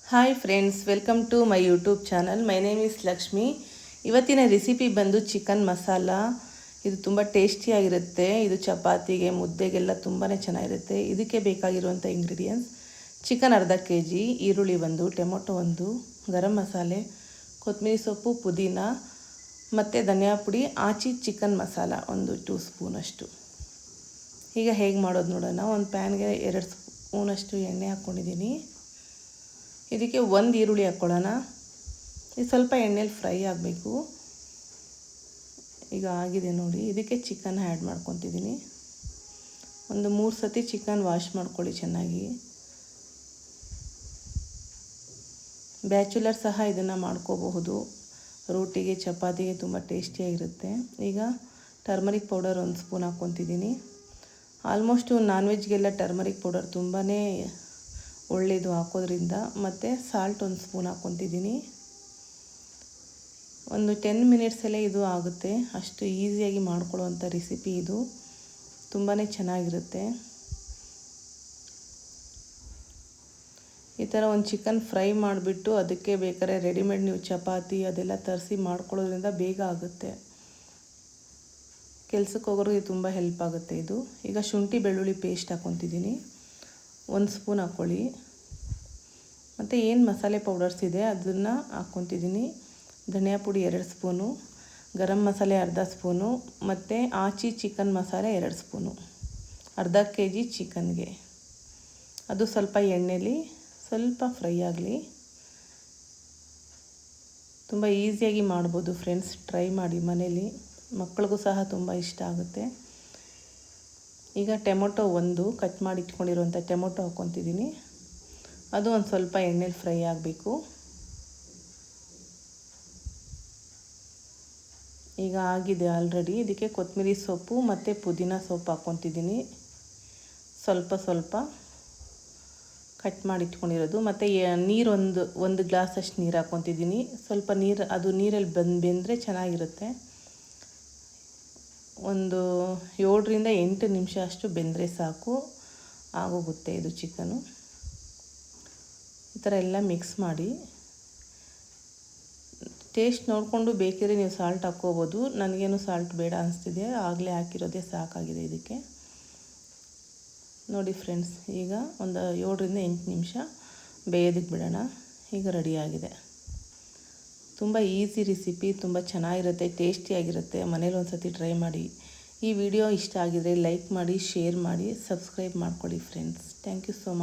Hi friends, welcome to my YouTube channel. My name is Lakshmi. ಇವತ್ತಿನ recipe ಬಂದು chicken masala. ಇದು ತುಂಬ ಟೇಸ್ಟಿಯಾಗಿರುತ್ತೆ. ಇದು ಚಪಾತಿಗೆ, ಮುದ್ದೆಗೆಲ್ಲ ತುಂಬಾ ಚೆನ್ನಾಗಿರುತ್ತೆ. ಇದಕ್ಕೆ ಬೇಕಾಗಿರುವಂಥ ಇಂಗ್ರೀಡಿಯೆಂಟ್ಸ್: ಚಿಕನ್ ಅರ್ಧ kg, ಈರುಳ್ಳಿ ಒಂದು, ಟೊಮೊಟೊ ಒಂದು, ಗರಂ ಮಸಾಲೆ, ಕೊತ್ತಂಬರಿ ಸೊಪ್ಪು, ಪುದೀನ ಮತ್ತು ಧನಿಯಾ ಪುಡಿ, ಆಚಿ ಚಿಕನ್ ಮಸಾಲ ಒಂದು 2 ಸ್ಪೂನಷ್ಟು. ಈಗ ಹೇಗೆ ಮಾಡೋದು ನೋಡೋಣ. ಒಂದು ಪ್ಯಾನ್ಗೆ 2 ಸ್ಪೂನಷ್ಟು ಎಣ್ಣೆ ಹಾಕ್ಕೊಂಡಿದ್ದೀನಿ. ಇದಕ್ಕೆ ಒಂದು ಈರುಳ್ಳಿ ಹಾಕ್ಕೊಳ್ಳೋಣ. ಇದು ಸ್ವಲ್ಪ ಎಣ್ಣೆಲಿ ಫ್ರೈ ಆಗಬೇಕು. ಈಗ ಆಗಿದೆ ನೋಡಿ. ಇದಕ್ಕೆ ಚಿಕನ್ ಆ್ಯಡ್ ಮಾಡ್ಕೊತಿದ್ದೀನಿ. ಒಂದು 3 ಸತಿ ಚಿಕನ್ ವಾಶ್ ಮಾಡ್ಕೊಳ್ಳಿ ಚೆನ್ನಾಗಿ. ಬ್ಯಾಚುಲರ್ ಸಹ ಇದನ್ನು ಮಾಡ್ಕೋಬಹುದು. ರೋಟಿಗೆ, ಚಪಾತಿಗೆ ತುಂಬ ಟೇಸ್ಟಿಯಾಗಿರುತ್ತೆ. ಈಗ ಟರ್ಮರಿಕ್ ಪೌಡರ್ 1 ಸ್ಪೂನ್ ಹಾಕ್ಕೊತಿದ್ದೀನಿ. ಆಲ್ಮೋಸ್ಟು ನಾನ್ ವೆಜ್ಗೆಲ್ಲ ಟರ್ಮರಿಕ್ ಪೌಡರ್ ತುಂಬಾ ಒಳ್ಳೆಯದು ಹಾಕೋದ್ರಿಂದ. ಮತ್ತು ಸಾಲ್ಟ್ 1 ಸ್ಪೂನ್ ಹಾಕ್ಕೊತಿದ್ದೀನಿ. ಒಂದು 10 ಮಿನಿಟ್ಸಲ್ಲೇ ಇದು ಆಗುತ್ತೆ. ಅಷ್ಟು ಈಸಿಯಾಗಿ ಮಾಡ್ಕೊಳ್ಳೋವಂಥ ರೆಸಿಪಿ ಇದು. ತುಂಬಾ ಚೆನ್ನಾಗಿರುತ್ತೆ. ಈ ಥರ ಒಂದು ಚಿಕನ್ ಫ್ರೈ ಮಾಡಿಬಿಟ್ಟು ಅದಕ್ಕೆ ಬೇಕಾದ್ರೆ ರೆಡಿಮೇಡ್ ನೀವು ಚಪಾತಿ ಅದೆಲ್ಲ ತರಿಸಿ ಮಾಡ್ಕೊಳ್ಳೋದ್ರಿಂದ ಬೇಗ ಆಗುತ್ತೆ. ಕೆಲ್ಸಕ್ಕೆ ಹೋಗೋರಿಗೆ ತುಂಬ ಹೆಲ್ಪ್ ಆಗುತ್ತೆ ಇದು. ಈಗ ಶುಂಠಿ ಬೆಳ್ಳುಳ್ಳಿ ಪೇಸ್ಟ್ ಹಾಕ್ಕೊತಿದ್ದೀನಿ. 1 ಸ್ಪೂನ್ ಹಾಕ್ಕೊಳ್ಳಿ. ಮತ್ತು ಏನು ಮಸಾಲೆ ಪೌಡರ್ಸ್ ಇದೆ ಅದನ್ನು ಹಾಕ್ಕೊತಿದ್ದೀನಿ. ಧನಿಯಾ ಪುಡಿ 2 ಸ್ಪೂನು, ಗರಂ ಮಸಾಲೆ ಅರ್ಧ ಸ್ಪೂನು, ಮತ್ತು ಆಚಿ ಚಿಕನ್ ಮಸಾಲೆ 2 ಸ್ಪೂನು. ಅರ್ಧ kg ಚಿಕನ್ಗೆ ಅದು ಸ್ವಲ್ಪ ಎಣ್ಣೆಲಿ ಸ್ವಲ್ಪ ಫ್ರೈ ಆಗಲಿ. ತುಂಬ ಈಸಿಯಾಗಿ ಮಾಡ್ಬೋದು ಫ್ರೆಂಡ್ಸ್. ಟ್ರೈ ಮಾಡಿ ಮನೇಲಿ. ಮಕ್ಕಳಿಗೂ ಸಹ ತುಂಬ ಇಷ್ಟ ಆಗುತ್ತೆ. ಈಗ ಟೊಮೊಟೊ 1 ಕಟ್ ಮಾಡಿ ಇಟ್ಕೊಂಡಿರುವಂಥ ಟೊಮೊಟೊ ಹಾಕ್ಕೊತಿದ್ದೀನಿ. ಅದು ಒಂದು ಸ್ವಲ್ಪ ಎಣ್ಣೆಲಿ ಫ್ರೈ ಆಗಬೇಕು. ಈಗ ಆಗಿದೆ ಆಲ್ರೆಡಿ. ಇದಕ್ಕೆ ಕೊತ್ತಂಬರಿ ಸೊಪ್ಪು ಮತ್ತು ಪುದೀನ ಸೊಪ್ಪು ಹಾಕ್ಕೊತಿದ್ದೀನಿ. ಸ್ವಲ್ಪ ಕಟ್ ಮಾಡಿ ಇಟ್ಕೊಂಡಿರೋದು. ಮತ್ತು ನೀರು ಒಂದು ಗ್ಲಾಸಷ್ಟು ನೀರು ಹಾಕ್ಕೊತಿದ್ದೀನಿ. ಸ್ವಲ್ಪ ಅದು ನೀರಲ್ಲಿ ಬೆಂದರೆ ಚೆನ್ನಾಗಿರುತ್ತೆ. ಒಂದು 7ರಿಂದ 8 ನಿಮಿಷ ಅಷ್ಟು ಬೆಂದರೆ ಸಾಕು, ಆಗೋಗುತ್ತೆ ಇದು ಚಿಕನು. ಈ ಥರ ಎಲ್ಲ ಮಿಕ್ಸ್ ಮಾಡಿ. ಟೇಸ್ಟ್ ನೋಡಿಕೊಂಡು ಬೇಕಿದ್ರೆ ನೀವು ಸಾಲ್ಟ್ ಹಾಕ್ಕೋಬೋದು. ನನಗೇನು ಸಾಲ್ಟ್ ಬೇಡ ಅನಿಸ್ತಿದೆ, ಆಗಲೇ ಹಾಕಿರೋದೇ ಸಾಕಾಗಿದೆ ಇದಕ್ಕೆ. ನೋಡಿ ಫ್ರೆಂಡ್ಸ್, ಈಗ ಒಂದು 7ರಿಂದ 8 ನಿಮಿಷ ಬೇಯೋದಕ್ಕೆ ಬಿಡೋಣ. ಈಗ ರೆಡಿಯಾಗಿದೆ. ತುಂಬ ಈಸಿ ರೆಸಿಪಿ, ತುಂಬ ಚೆನ್ನಾಗಿರುತ್ತೆ, ಟೇಸ್ಟಿಯಾಗಿರುತ್ತೆ. ಮನೇಲಿ ಒಂದು ಸತಿ ಟ್ರೈ ಮಾಡಿ. ಈ ವಿಡಿಯೋ ಇಷ್ಟ ಆಗಿದರೆ ಲೈಕ್ ಮಾಡಿ, ಶೇರ್ ಮಾಡಿ, ಸಬ್ಸ್ಕ್ರೈಬ್ ಮಾಡ್ಕೊಳ್ಳಿ friends. Thank you so much.